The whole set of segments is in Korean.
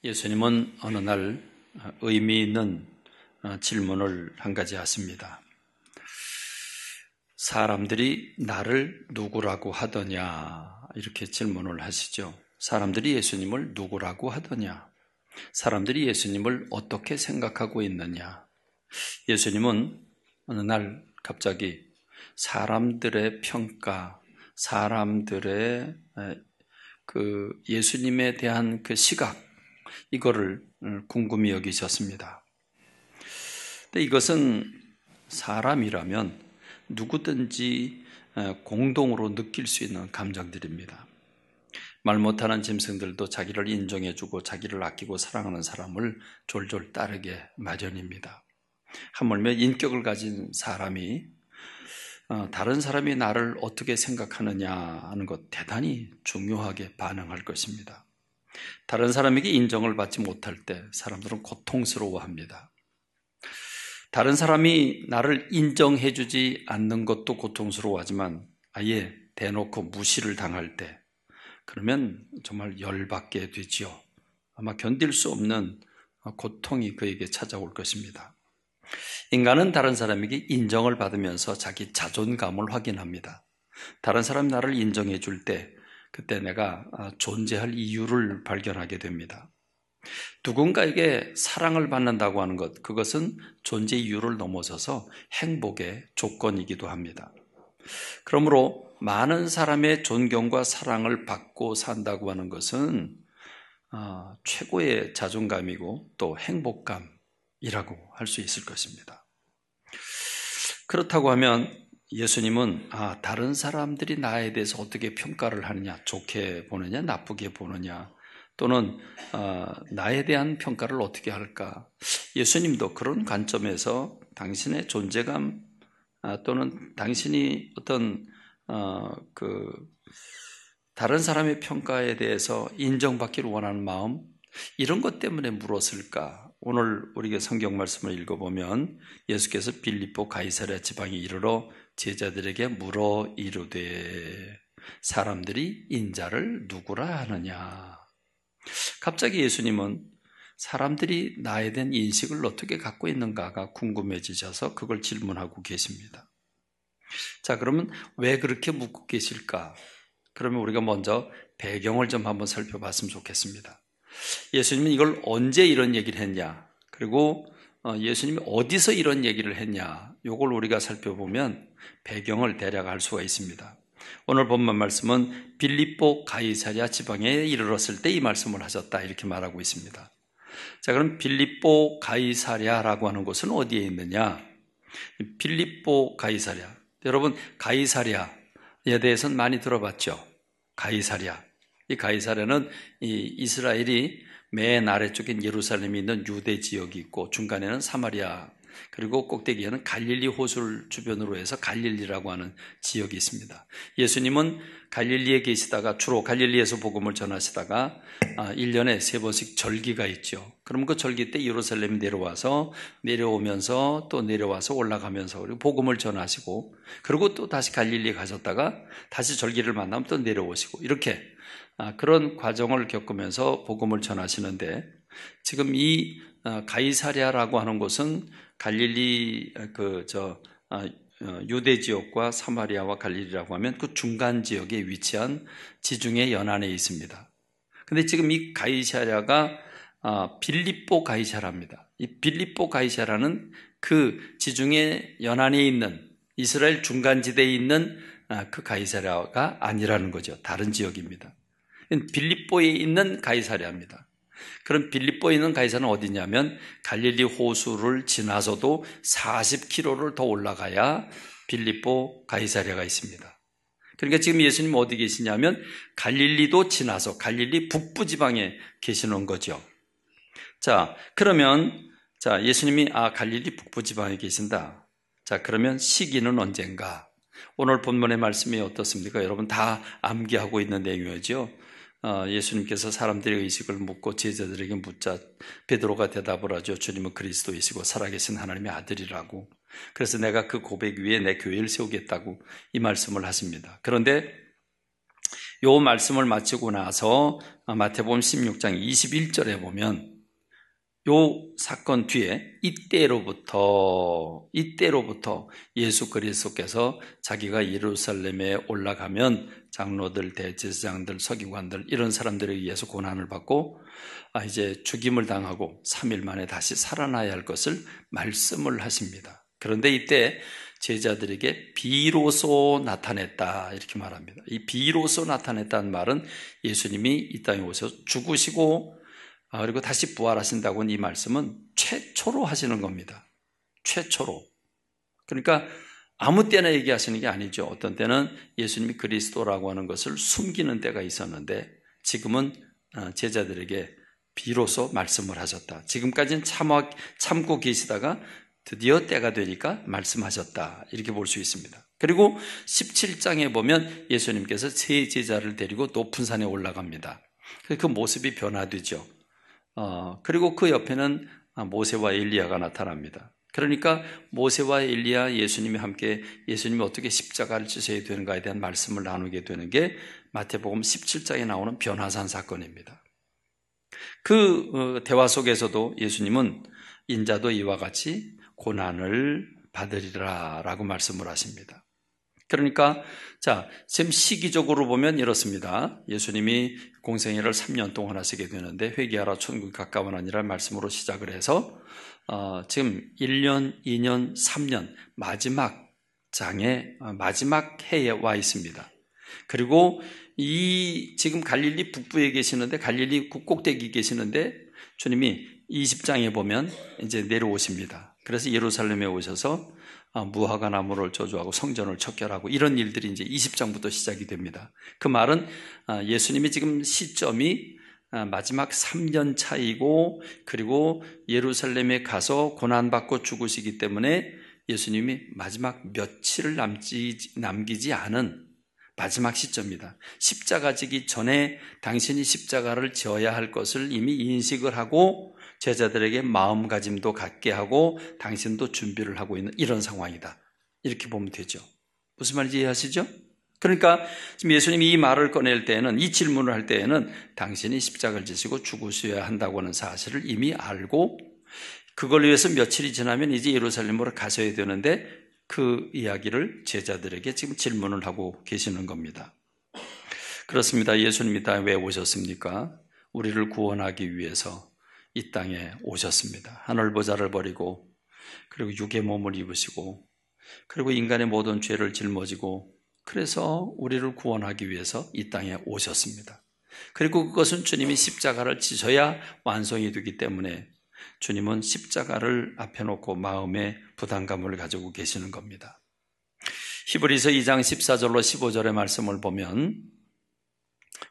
예수님은 어느 날 의미 있는 질문을 한 가지 하십니다. 사람들이 나를 누구라고 하더냐? 이렇게 질문을 하시죠. 사람들이 예수님을 누구라고 하더냐? 사람들이 예수님을 어떻게 생각하고 있느냐? 예수님은 어느 날 갑자기 사람들의 평가, 사람들의 예수님에 대한 그 시각, 이거를 궁금히 여기셨습니다. 근데 이것은 사람이라면 누구든지 공동으로 느낄 수 있는 감정들입니다. 말 못하는 짐승들도 자기를 인정해주고 자기를 아끼고 사랑하는 사람을 졸졸 따르게 마련입니다. 하물며 인격을 가진 사람이 다른 사람이 나를 어떻게 생각하느냐 하는 것 대단히 중요하게 반응할 것입니다. 다른 사람에게 인정을 받지 못할 때 사람들은 고통스러워합니다. 다른 사람이 나를 인정해주지 않는 것도 고통스러워하지만 아예 대놓고 무시를 당할 때 그러면 정말 열받게 되지요. 아마 견딜 수 없는 고통이 그에게 찾아올 것입니다. 인간은 다른 사람에게 인정을 받으면서 자기 자존감을 확인합니다. 다른 사람이 나를 인정해 줄 때 그때 내가 존재할 이유를 발견하게 됩니다. 누군가에게 사랑을 받는다고 하는 것, 그것은 존재 이유를 넘어서서 행복의 조건이기도 합니다. 그러므로 많은 사람의 존경과 사랑을 받고 산다고 하는 것은 최고의 자존감이고 또 행복감이라고 할 수 있을 것입니다. 그렇다고 하면 예수님은 다른 사람들이 나에 대해서 어떻게 평가를 하느냐, 좋게 보느냐, 나쁘게 보느냐, 또는 나에 대한 평가를 어떻게 할까? 예수님도 그런 관점에서 당신의 존재감 또는 당신이 어떤 다른 사람의 평가에 대해서 인정받기를 원하는 마음, 이런 것 때문에 물었을까? 오늘 우리가 성경 말씀을 읽어보면 예수께서 빌립보 가이사랴 지방에 이르러 제자들에게 물어 이르되 사람들이 인자를 누구라 하느냐? 갑자기 예수님은 사람들이 나에 대한 인식을 어떻게 갖고 있는가가 궁금해지셔서 그걸 질문하고 계십니다. 자, 그러면 왜 그렇게 묻고 계실까? 그러면 우리가 먼저 배경을 좀 한번 살펴봤으면 좋겠습니다. 예수님은 이걸 언제 이런 얘기를 했냐? 그리고 예수님이 어디서 이런 얘기를 했냐? 이걸 우리가 살펴보면 배경을 대략 알 수가 있습니다. 오늘 본문 말씀은 빌립보 가이사랴 지방에 이르렀을 때 이 말씀을 하셨다 이렇게 말하고 있습니다. 자, 그럼 빌립보 가이사랴라고 하는 곳은 어디에 있느냐? 빌립보 가이사랴. 여러분, 가이사랴에 대해서는 많이 들어봤죠? 가이사랴. 이 가이사랴는 이스라엘이 맨 아래쪽엔 예루살렘이 있는 유대 지역이 있고 중간에는 사마리아, 그리고 꼭대기에는 갈릴리 호수를 주변으로 해서 갈릴리라고 하는 지역이 있습니다. 예수님은 갈릴리에 계시다가 주로 갈릴리에서 복음을 전하시다가 1년에 3번씩 절기가 있죠. 그럼 그 절기 때 예루살렘 내려오면서 또 내려와서 올라가면서 그리고 복음을 전하시고 그리고 또 다시 갈릴리에 가셨다가 다시 절기를 만나면 또 내려오시고 이렇게 그런 과정을 겪으면서 복음을 전하시는데 지금 이 가이사랴라고 하는 곳은 갈릴리 유대 지역과 사마리아와 갈릴리라고 하면 그 중간 지역에 위치한 지중해 연안에 있습니다. 근데 지금 이 가이사랴가 빌립보 가이사랴입니다. 이 빌립보 가이사랴는 그 지중해 연안에 있는 이스라엘 중간지대에 있는 그 가이사랴가 아니라는 거죠. 다른 지역입니다. 빌립보에 있는 가이사랴입니다. 그럼 빌립보에 있는 가이사랴는 어디냐면 갈릴리 호수를 지나서도 40km를 더 올라가야 빌립보 가이사랴가 있습니다. 그러니까 지금 예수님 어디 계시냐면 갈릴리도 지나서 갈릴리 북부 지방에 계시는 거죠. 자, 그러면 예수님이 갈릴리 북부 지방에 계신다. 자, 그러면 시기는 언젠가? 오늘 본문의 말씀이 어떻습니까? 여러분 다 암기하고 있는 내용이죠. 예수님께서 사람들의 의식을 묻고 제자들에게 묻자 베드로가 대답을 하죠. 주님은 그리스도이시고 살아계신 하나님의 아들이라고. 그래서 내가 그 고백 위에 내 교회를 세우겠다고 이 말씀을 하십니다. 그런데 요 말씀을 마치고 나서 마태복음 16장 21절에 보면 요 사건 뒤에 이때로부터 예수 그리스도께서 자기가 예루살렘에 올라가면 장로들, 대제사장들, 서기관들 이런 사람들에 의해서 고난을 받고 이제 죽임을 당하고 3일 만에 다시 살아나야 할 것을 말씀을 하십니다. 그런데 이때 제자들에게 비로소 나타냈다 이렇게 말합니다. 이 비로소 나타냈다는 말은 예수님이 이 땅에 오셔서 죽으시고 그리고 다시 부활하신다고는 이 말씀은 최초로 하시는 겁니다. 최초로. 그러니까 아무 때나 얘기하시는 게 아니죠. 어떤 때는 예수님이 그리스도라고 하는 것을 숨기는 때가 있었는데 지금은 제자들에게 비로소 말씀을 하셨다. 지금까지는 참고 계시다가 드디어 때가 되니까 말씀하셨다. 이렇게 볼 수 있습니다. 그리고 17장에 보면 예수님께서 세 제자를 데리고 높은 산에 올라갑니다. 그 모습이 변화되죠. 그리고 그 옆에는 모세와 엘리야가 나타납니다. 그러니까 모세와 엘리야 예수님이 함께 예수님이 어떻게 십자가를 지셔야 되는가에 대한 말씀을 나누게 되는 게 마태복음 17장에 나오는 변화산 사건입니다. 그 대화 속에서도 예수님은 인자도 이와 같이 고난을 받으리라 라고 말씀을 하십니다. 그러니까 지금 시기적으로 보면 이렇습니다. 예수님이 공생애를 3년 동안 하시게 되는데 회개하라 천국이 가까워나니라 말씀으로 시작을 해서 지금 1년, 2년, 3년 마지막 해에 와 있습니다. 그리고 지금 갈릴리 북부에 계시는데 갈릴리 꼭대기 계시는데 주님이 20장에 보면 이제 내려오십니다. 그래서 예루살렘에 오셔서 무화과 나무를 저주하고 성전을 척결하고 이런 일들이 이제 20장부터 시작이 됩니다. 그 말은 예수님이 지금 시점이 마지막 3년 차이고 그리고 예루살렘에 가서 고난받고 죽으시기 때문에 예수님이 마지막 며칠을 남기지 않은 마지막 시점입니다. 십자가 지기 전에 당신이 십자가를 지어야 할 것을 이미 인식을 하고 제자들에게 마음가짐도 갖게 하고 당신도 준비를 하고 있는 이런 상황이다. 이렇게 보면 되죠. 무슨 말인지 이해하시죠? 그러니까 지금 예수님이 이 말을 꺼낼 때에는 이 질문을 할 때에는 당신이 십자가를 지시고 죽으셔야 한다고 하는 사실을 이미 알고 그걸 위해서 며칠이 지나면 이제 예루살렘으로 가셔야 되는데 그 이야기를 제자들에게 지금 질문을 하고 계시는 겁니다. 그렇습니다. 예수님이 이 땅에 왜 오셨습니까? 우리를 구원하기 위해서 이 땅에 오셨습니다. 하늘보좌를 버리고 그리고 육의 몸을 입으시고 그리고 인간의 모든 죄를 짊어지고 그래서 우리를 구원하기 위해서 이 땅에 오셨습니다. 그리고 그것은 주님이 십자가를 지셔야 완성이 되기 때문에 주님은 십자가를 앞에 놓고 마음의 부담감을 가지고 계시는 겁니다. 히브리서 2장 14절로 15절의 말씀을 보면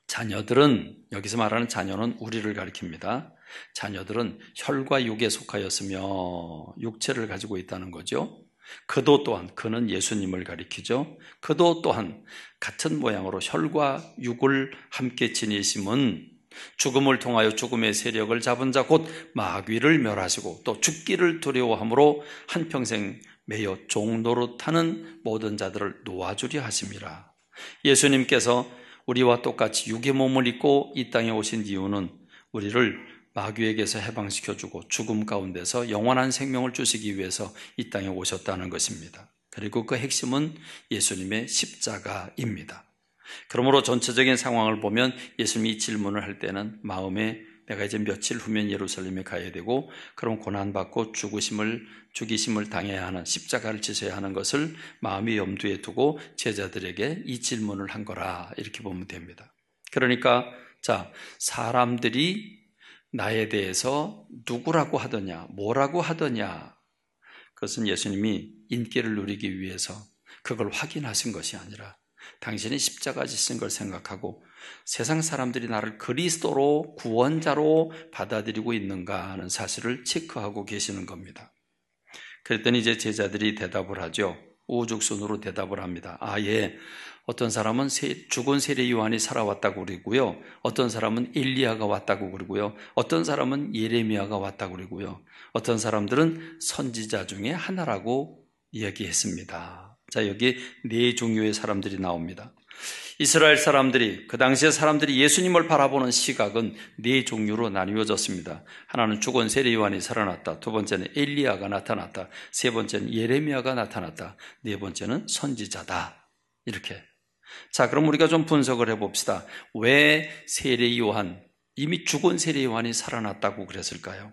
자녀들은, 여기서 말하는 자녀는 우리를 가리킵니다. 자녀들은 혈과 육에 속하였으며 육체를 가지고 있다는 거죠. 그도 또한, 그는 예수님을 가리키죠. 그도 또한 같은 모양으로 혈과 육을 함께 지니심은 죽음을 통하여 죽음의 세력을 잡은 자 곧 마귀를 멸하시고 또 죽기를 두려워함으로 한평생 매여 종노릇하는 모든 자들을 놓아주려 하심이라. 예수님께서 우리와 똑같이 육의 몸을 입고 이 땅에 오신 이유는 우리를 마귀에게서 해방시켜주고 죽음 가운데서 영원한 생명을 주시기 위해서 이 땅에 오셨다는 것입니다. 그리고 그 핵심은 예수님의 십자가입니다. 그러므로 전체적인 상황을 보면 예수님이 이 질문을 할 때는 마음에 내가 이제 며칠 후면 예루살렘에 가야 되고 그럼 고난받고 죽이심을 당해야 하는 십자가를 지셔야 하는 것을 마음의 염두에 두고 제자들에게 이 질문을 한 거라 이렇게 보면 됩니다. 그러니까 사람들이 나에 대해서 누구라고 하더냐 뭐라고 하더냐 그것은 예수님이 인기를 누리기 위해서 그걸 확인하신 것이 아니라 당신이 십자가 지신 걸 생각하고 세상 사람들이 나를 그리스도로 구원자로 받아들이고 있는가 하는 사실을 체크하고 계시는 겁니다. 그랬더니 이제 제자들이 대답을 하죠. 우죽순으로 대답을 합니다. 예, 어떤 사람은 죽은 세례 요한이 살아왔다고 그러고요. 어떤 사람은 엘리야가 왔다고 그러고요. 어떤 사람은 예레미야가 왔다고 그러고요. 어떤 사람들은 선지자 중에 하나라고 이야기했습니다. 여기 네 종류의 사람들이 나옵니다. 이스라엘 사람들이, 그 당시의 사람들이 예수님을 바라보는 시각은 네 종류로 나뉘어졌습니다. 하나는 죽은 세례요한이 살아났다. 두 번째는 엘리야가 나타났다. 세 번째는 예레미야가 나타났다. 네 번째는 선지자다. 이렇게. 자, 그럼 우리가 좀 분석을 해봅시다. 왜 세례요한, 이미 죽은 세례요한이 살아났다고 그랬을까요?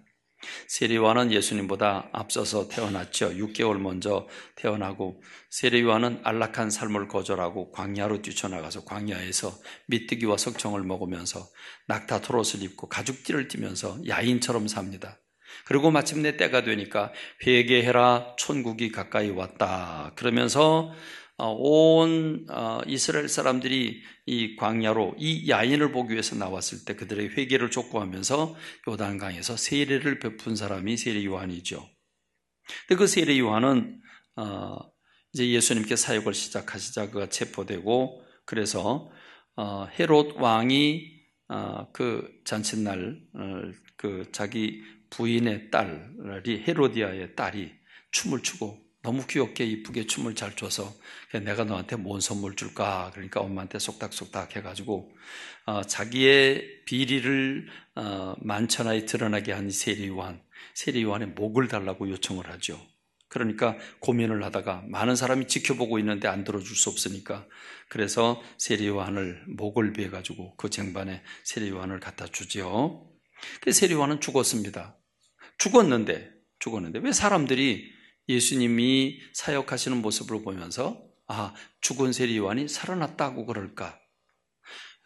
세례요한은 예수님보다 앞서서 태어났죠. 6개월 먼저 태어나고, 세례요한은 안락한 삶을 거절하고 광야로 뛰쳐나가서 광야에서 미뜨기와 석청을 먹으면서 낙타 톳옷을 입고 가죽띠를 띠면서 야인처럼 삽니다. 그리고 마침내 때가 되니까 회개해라, 천국이 가까이 왔다 그러면서 온 이스라엘 사람들이 이 광야로 이 야인을 보기 위해서 나왔을 때 그들의 회개를 촉구하면서 요단강에서 세례를 베푼 사람이 세례 요한이죠. 근데 그 세례 요한은 이제 예수님께 사역을 시작하시자 그가 체포되고, 그래서 헤롯 왕이 그 잔칫날 그 자기 부인의 딸이, 헤로디아의 딸이 춤을 추고 너무 귀엽게 이쁘게 춤을 잘 춰서 내가 너한테 뭔 선물 줄까? 그러니까 엄마한테 속닥속닥 해가지고 자기의 비리를 만천하에 드러나게 한 세례 요한의 목을 달라고 요청을 하죠. 그러니까 고민을 하다가 많은 사람이 지켜보고 있는데 안 들어줄 수 없으니까, 그래서 세례 요한을 목을 베가지고 그 쟁반에 세례 요한을 갖다 주죠. 그 세례 요한은 죽었습니다. 죽었는데 왜 사람들이 예수님이 사역하시는 모습을 보면서 죽은 세례 요한이 살아났다고 그럴까?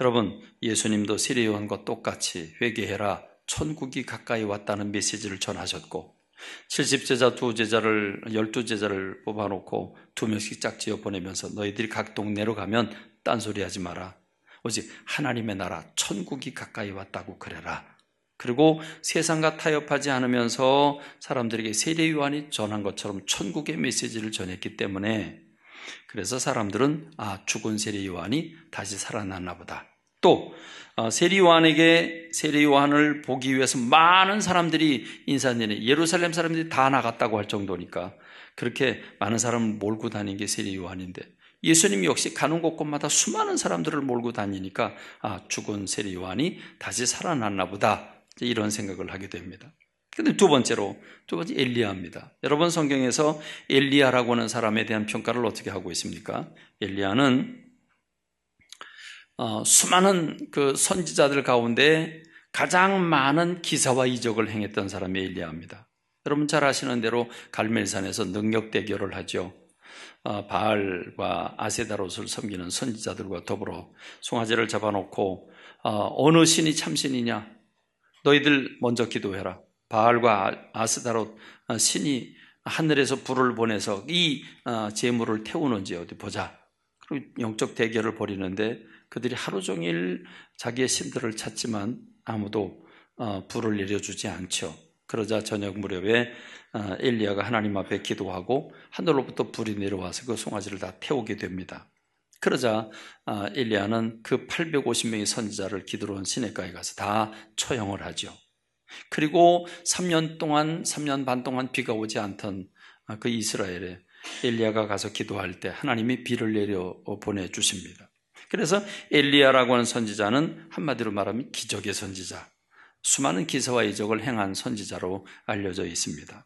여러분, 예수님도 세례 요한과 똑같이 회개해라, 천국이 가까이 왔다는 메시지를 전하셨고, 70제자 12제자를 뽑아놓고 2명씩 짝지어 보내면서 너희들이 각 동네로 가면 딴소리하지 마라. 오직 하나님의 나라 천국이 가까이 왔다고 그래라. 그리고 세상과 타협하지 않으면서 사람들에게 세례 요한이 전한 것처럼 천국의 메시지를 전했기 때문에, 그래서 사람들은 죽은 세례 요한이 다시 살아났나 보다. 또 세례 요한을 보기 위해서 많은 사람들이 인산인해, 예루살렘 사람들이 다 나갔다고 할 정도니까 그렇게 많은 사람을 몰고 다닌 게 세례 요한인데, 예수님 역시 가는 곳곳마다 수많은 사람들을 몰고 다니니까 죽은 세례 요한이 다시 살아났나 보다, 이런 생각을 하게 됩니다. 근데 두 번째 엘리야입니다. 여러분, 성경에서 엘리야라고 하는 사람에 대한 평가를 어떻게 하고 있습니까? 엘리야는 수많은 그 선지자들 가운데 가장 많은 기사와 이적을 행했던 사람이 엘리야입니다. 여러분 잘 아시는 대로 갈멜산에서 능력 대결을 하죠. 바알과 아세다롯을 섬기는 선지자들과 더불어 송아지를 잡아놓고 어느 신이 참신이냐? 너희들 먼저 기도해라. 바알과 아스다롯 신이 하늘에서 불을 보내서 이 제물을 태우는지 어디 보자. 그리고 영적 대결을 벌이는데 그들이 하루 종일 자기의 신들을 찾지만 아무도 불을 내려주지 않죠. 그러자 저녁 무렵에 엘리야가 하나님 앞에 기도하고 하늘로부터 불이 내려와서 그 송아지를 다 태우게 됩니다. 그러자 엘리야는 그 850명의 선지자를 기드론 시내가에 가서 다 처형을 하죠. 그리고 3년 반 동안 비가 오지 않던 그 이스라엘에 엘리야가 가서 기도할 때 하나님이 비를 내려 보내주십니다. 그래서 엘리야라고 하는 선지자는 한마디로 말하면 기적의 선지자, 수많은 기사와 이적을 행한 선지자로 알려져 있습니다.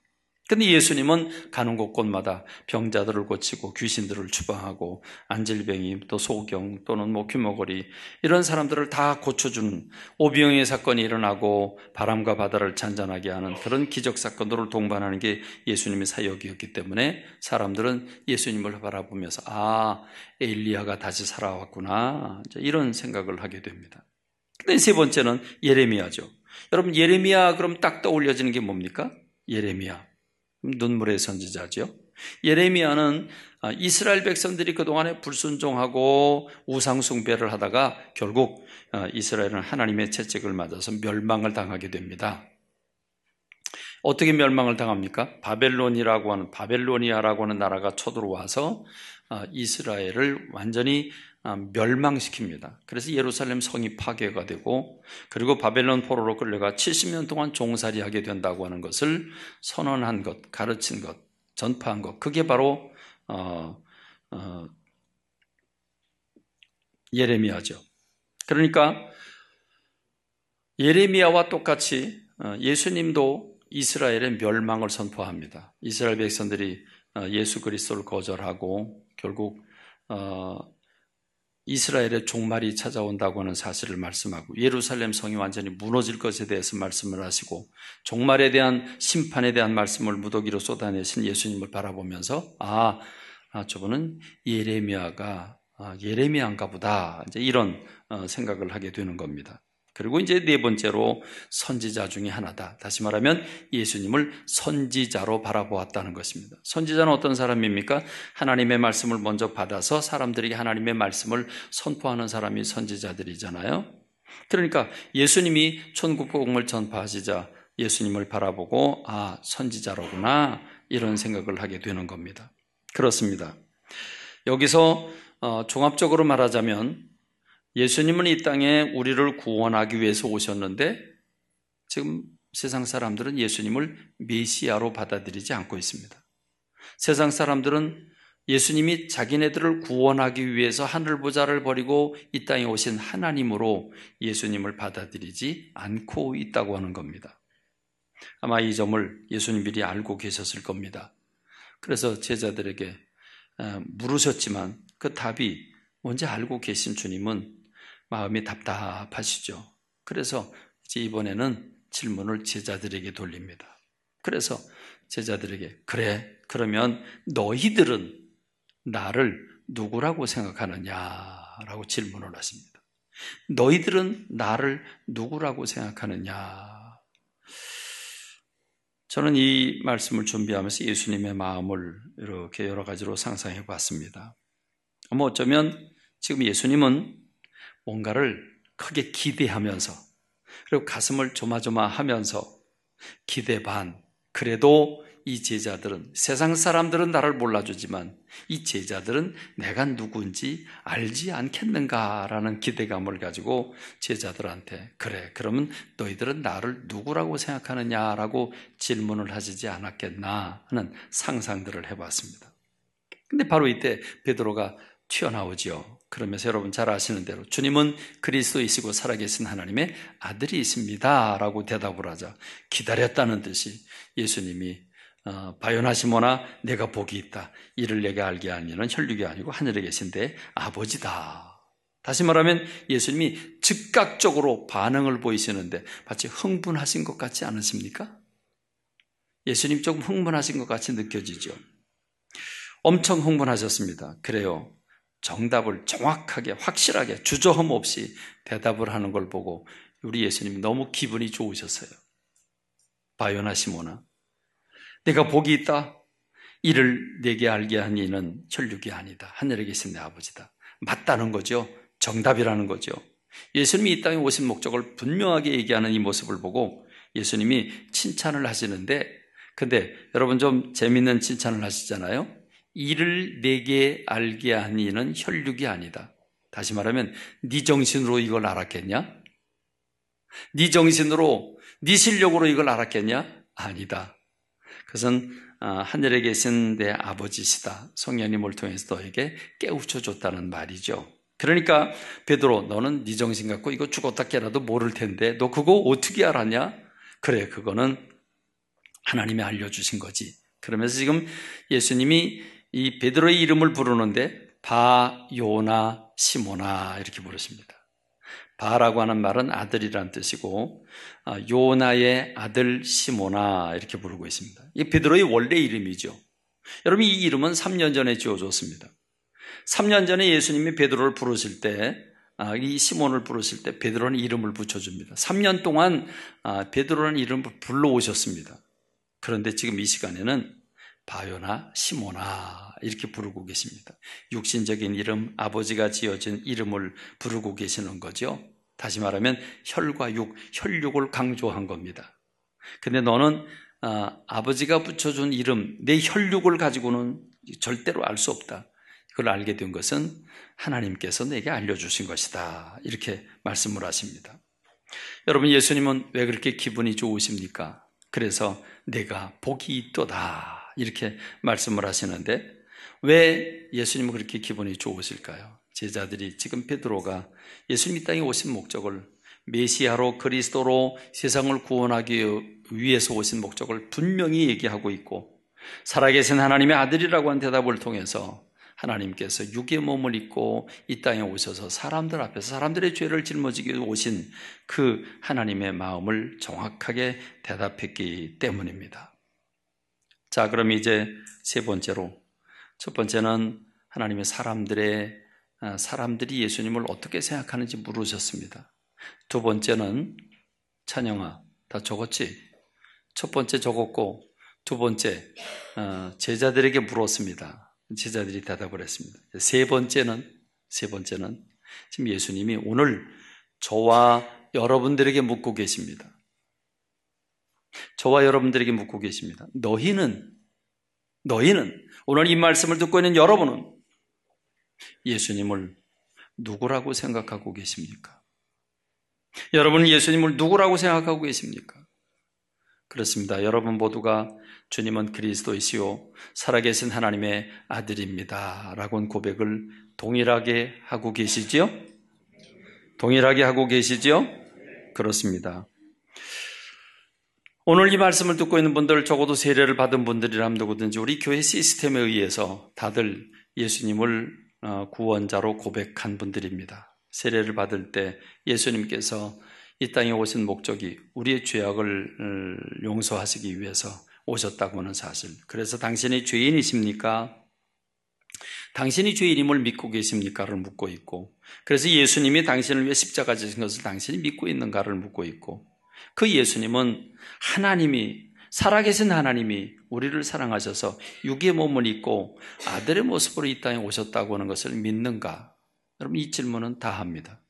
근데 예수님은 가는 곳곳마다 병자들을 고치고 귀신들을 추방하고 안질병이, 또 소경 또는 귀머거리 이런 사람들을 다 고쳐주는, 오병이의 사건이 일어나고 바람과 바다를 잔잔하게 하는 그런 기적 사건들을 동반하는 게 예수님의 사역이었기 때문에 사람들은 예수님을 바라보면서 엘리야가 다시 살아왔구나, 이런 생각을 하게 됩니다. 근데 세 번째는 예레미야죠. 여러분, 예레미야 그럼 딱 떠올려지는 게 뭡니까? 예레미야, 눈물의 선지자죠. 예레미야는 이스라엘 백성들이 그동안에 불순종하고 우상숭배를 하다가 결국 이스라엘은 하나님의 채찍을 맞아서 멸망을 당하게 됩니다. 어떻게 멸망을 당합니까? 바벨로니아라고 하는 나라가 쳐들어와서 이스라엘을 완전히 멸망시킵니다. 그래서 예루살렘 성이 파괴가 되고, 그리고 바벨론 포로로 끌려가 70년 동안 종살이하게 된다고 하는 것을 선언한 것, 가르친 것, 전파한 것, 그게 바로 예레미야죠. 그러니까 예레미야와 똑같이 예수님도 이스라엘의 멸망을 선포합니다. 이스라엘 백성들이 예수 그리스도를 거절하고 결국 이스라엘의 종말이 찾아온다고 하는 사실을 말씀하고 예루살렘 성이 완전히 무너질 것에 대해서 말씀을 하시고 종말에 대한 심판에 대한 말씀을 무더기로 쏟아내신 예수님을 바라보면서 저분은 예레미야인가 보다, 이제 이런 생각을 하게 되는 겁니다. 그리고 이제 네 번째로 선지자 중에 하나다. 다시 말하면 예수님을 선지자로 바라보았다는 것입니다. 선지자는 어떤 사람입니까? 하나님의 말씀을 먼저 받아서 사람들에게 하나님의 말씀을 선포하는 사람이 선지자들이잖아요. 그러니까 예수님이 천국 복음을 전파하시자 예수님을 바라보고 선지자로구나, 이런 생각을 하게 되는 겁니다. 그렇습니다. 여기서 종합적으로 말하자면 예수님은 이 땅에 우리를 구원하기 위해서 오셨는데 지금 세상 사람들은 예수님을 메시아로 받아들이지 않고 있습니다. 세상 사람들은 예수님이 자기네들을 구원하기 위해서 하늘보좌를 버리고 이 땅에 오신 하나님으로 예수님을 받아들이지 않고 있다고 하는 겁니다. 아마 이 점을 예수님 미리 알고 계셨을 겁니다. 그래서 제자들에게 물으셨지만 그 답이 뭔지 알고 계신 주님은 마음이 답답하시죠. 그래서 이제 이번에는 질문을 제자들에게 돌립니다. 그래서 제자들에게 그러면 너희들은 나를 누구라고 생각하느냐라고 질문을 하십니다. 너희들은 나를 누구라고 생각하느냐. 저는 이 말씀을 준비하면서 예수님의 마음을 이렇게 여러 가지로 상상해 봤습니다. 어쩌면 지금 예수님은 뭔가를 크게 기대하면서 그리고 가슴을 조마조마하면서 기대 반, 그래도 이 제자들은, 세상 사람들은 나를 몰라주지만 이 제자들은 내가 누구인지 알지 않겠는가라는 기대감을 가지고 제자들한테 그러면 너희들은 나를 누구라고 생각하느냐라고 질문을 하시지 않았겠나 하는 상상들을 해봤습니다. 근데 바로 이때 베드로가 튀어나오지요. 그러면서 여러분 잘 아시는 대로 주님은 그리스도이시고 살아계신 하나님의 아들이십니다 라고 대답을 하자 기다렸다는 듯이 예수님이 바요나시모나 내가 복이 있다. 이를 내게 알게 하는 이는 혈육이 아니고 하늘에 계신 내 아버지다. 다시 말하면 예수님이 즉각적으로 반응을 보이시는데 마치 흥분하신 것 같지 않으십니까? 예수님 조금 흥분하신 것 같이 느껴지죠. 엄청 흥분하셨습니다. 그래요. 정답을 정확하게 확실하게 주저함 없이 대답을 하는 걸 보고 우리 예수님이 너무 기분이 좋으셨어요. 바요나 시모나 내가 복이 있다. 이를 내게 알게 한 이는 혈육이 아니다. 하늘에 계신 내 아버지다. 맞다는 거죠. 정답이라는 거죠. 예수님이 이 땅에 오신 목적을 분명하게 얘기하는 이 모습을 보고 예수님이 칭찬을 하시는데 근데 여러분 좀 재밌는 칭찬을 하시잖아요. 이를 내게 알게 한 이는 혈육이 아니다. 다시 말하면 네 정신으로 이걸 알았겠냐? 네 정신으로 네 실력으로 이걸 알았겠냐? 아니다. 그것은 하늘에 계신 내 아버지시다. 성령님을 통해서 너에게 깨우쳐 줬다는 말이죠. 그러니까 베드로 너는 네 정신 갖고 이거 죽었다 깨라도 모를 텐데 너 그거 어떻게 알았냐? 그래 그거는 하나님이 알려주신 거지. 그러면서 지금 예수님이 이 베드로의 이름을 부르는데 바요나 시모나 이렇게 부르십니다. 바라고 하는 말은 아들이라는 뜻이고 요나의 아들 시모나 이렇게 부르고 있습니다. 이 베드로의 원래 이름이죠. 여러분 이 이름은 3년 전에 지어줬습니다. 3년 전에 예수님이 베드로를 부르실 때 이 시몬을 부르실 때 베드로는 이름을 붙여줍니다. 3년 동안 베드로라는 이름을 불러오셨습니다. 그런데 지금 이 시간에는 바요나 시모나 이렇게 부르고 계십니다. 육신적인 이름, 아버지가 지어진 이름을 부르고 계시는 거죠. 다시 말하면 혈과 육, 혈육을 강조한 겁니다. 근데 너는 아버지가 붙여준 이름, 내 혈육을 가지고는 절대로 알 수 없다. 그걸 알게 된 것은 하나님께서 내게 알려주신 것이다. 이렇게 말씀을 하십니다. 여러분 예수님은 왜 그렇게 기분이 좋으십니까? 그래서 내가 복이 있도다 이렇게 말씀을 하시는데 왜 예수님은 그렇게 기분이 좋으실까요? 제자들이 지금 베드로가 예수님 이 땅에 오신 목적을, 메시아로 그리스도로 세상을 구원하기 위해서 오신 목적을 분명히 얘기하고 있고, 살아계신 하나님의 아들이라고 한 대답을 통해서 하나님께서 육의 몸을 입고 이 땅에 오셔서 사람들 앞에서 사람들의 죄를 짊어지기 위해 오신 그 하나님의 마음을 정확하게 대답했기 때문입니다. 자, 그럼 이제 세 번째로, 첫 번째는 하나님의 사람들이 예수님을 어떻게 생각하는지 물으셨습니다. 두 번째는, 찬영아, 다 적었지? 첫 번째 적었고, 두 번째, 제자들에게 물었습니다. 제자들이 대답을 했습니다. 세 번째는 지금 예수님이 오늘 저와 여러분들에게 묻고 계십니다. 저와 여러분들에게 묻고 계십니다. 너희는 오늘 이 말씀을 듣고 있는 여러분은 예수님을 누구라고 생각하고 계십니까? 여러분은 예수님을 누구라고 생각하고 계십니까? 그렇습니다. 여러분 모두가 주님은 그리스도이시오 살아계신 하나님의 아들입니다 라고 고백을 동일하게 하고 계시지요? 동일하게 하고 계시지요? 그렇습니다. 오늘 이 말씀을 듣고 있는 분들, 적어도 세례를 받은 분들이라면 누구든지 우리 교회 시스템에 의해서 다들 예수님을 구원자로 고백한 분들입니다. 세례를 받을 때 예수님께서 이 땅에 오신 목적이 우리의 죄악을 용서하시기 위해서 오셨다고 하는 사실. 그래서 당신이 죄인이십니까? 당신이 죄인임을 믿고 계십니까?를 묻고 있고, 그래서 예수님이 당신을 위해 십자가 지신 것을 당신이 믿고 있는가를 묻고 있고, 그 예수님은 살아계신 하나님이 우리를 사랑하셔서 육의 몸을 입고 아들의 모습으로 이 땅에 오셨다고 하는 것을 믿는가? 여러분, 이 질문은 다 합니다.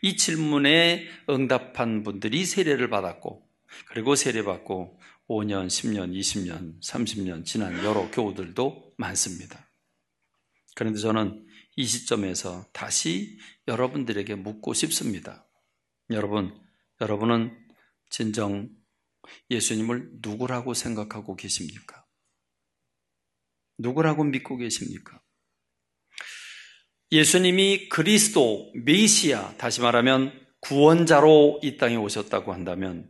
이 질문에 응답한 분들이 세례를 받았고, 그리고 세례받고 5년, 10년, 20년, 30년 지난 여러 교우들도 많습니다. 그런데 저는 이 시점에서 다시 여러분들에게 묻고 싶습니다. 여러분은 진정 예수님을 누구라고 생각하고 계십니까? 누구라고 믿고 계십니까? 예수님이 그리스도, 메시아, 다시 말하면 구원자로 이 땅에 오셨다고 한다면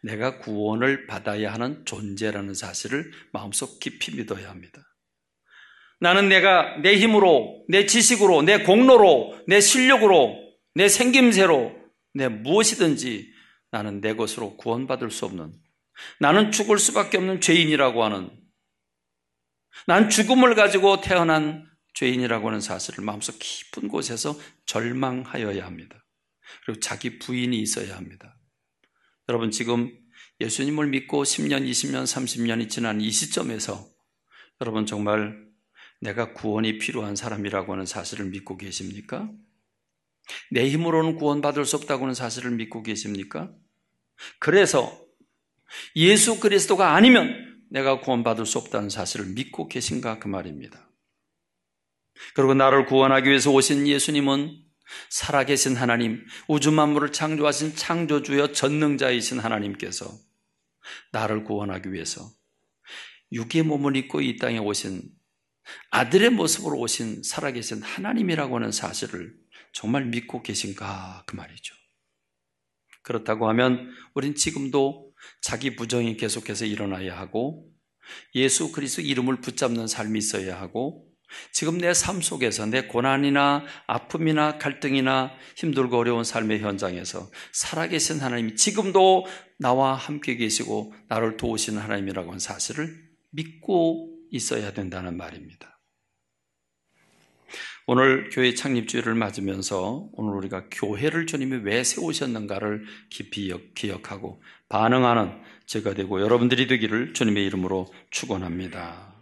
내가 구원을 받아야 하는 존재라는 사실을 마음속 깊이 믿어야 합니다. 나는 내가 내 힘으로, 내 지식으로, 내 공로로, 내 실력으로, 내 생김새로, 내 무엇이든지 나는 내 것으로 구원받을 수 없는, 나는 죽을 수밖에 없는 죄인이라고 하는, 난 죽음을 가지고 태어난 죄인이라고 하는 사실을 마음속 깊은 곳에서 절망하여야 합니다. 그리고 자기 부인이 있어야 합니다. 여러분, 지금 예수님을 믿고 10년, 20년, 30년이 지난 이 시점에서 여러분 정말 내가 구원이 필요한 사람이라고 하는 사실을 믿고 계십니까? 내 힘으로는 구원받을 수 없다고 하는 사실을 믿고 계십니까? 그래서 예수 그리스도가 아니면 내가 구원받을 수 없다는 사실을 믿고 계신가, 그 말입니다. 그리고 나를 구원하기 위해서 오신 예수님은 살아계신 하나님, 우주 만물을 창조하신 창조주여 전능자이신 하나님께서 나를 구원하기 위해서 육의 몸을 입고 이 땅에 오신 아들의 모습으로 오신 살아계신 하나님이라고 하는 사실을 정말 믿고 계신가, 그 말이죠. 그렇다고 하면 우린 지금도 자기 부정이 계속해서 일어나야 하고 예수 그리스도 이름을 붙잡는 삶이 있어야 하고, 지금 내 삶 속에서 내 고난이나 아픔이나 갈등이나 힘들고 어려운 삶의 현장에서 살아계신 하나님이 지금도 나와 함께 계시고 나를 도우시는 하나님이라고 하는 사실을 믿고 있어야 된다는 말입니다. 오늘 교회 창립주일을 맞으면서 오늘 우리가 교회를 주님이 왜 세우셨는가를 깊이 기억하고 반응하는 제가 되고 여러분들이 되기를 주님의 이름으로 축원합니다.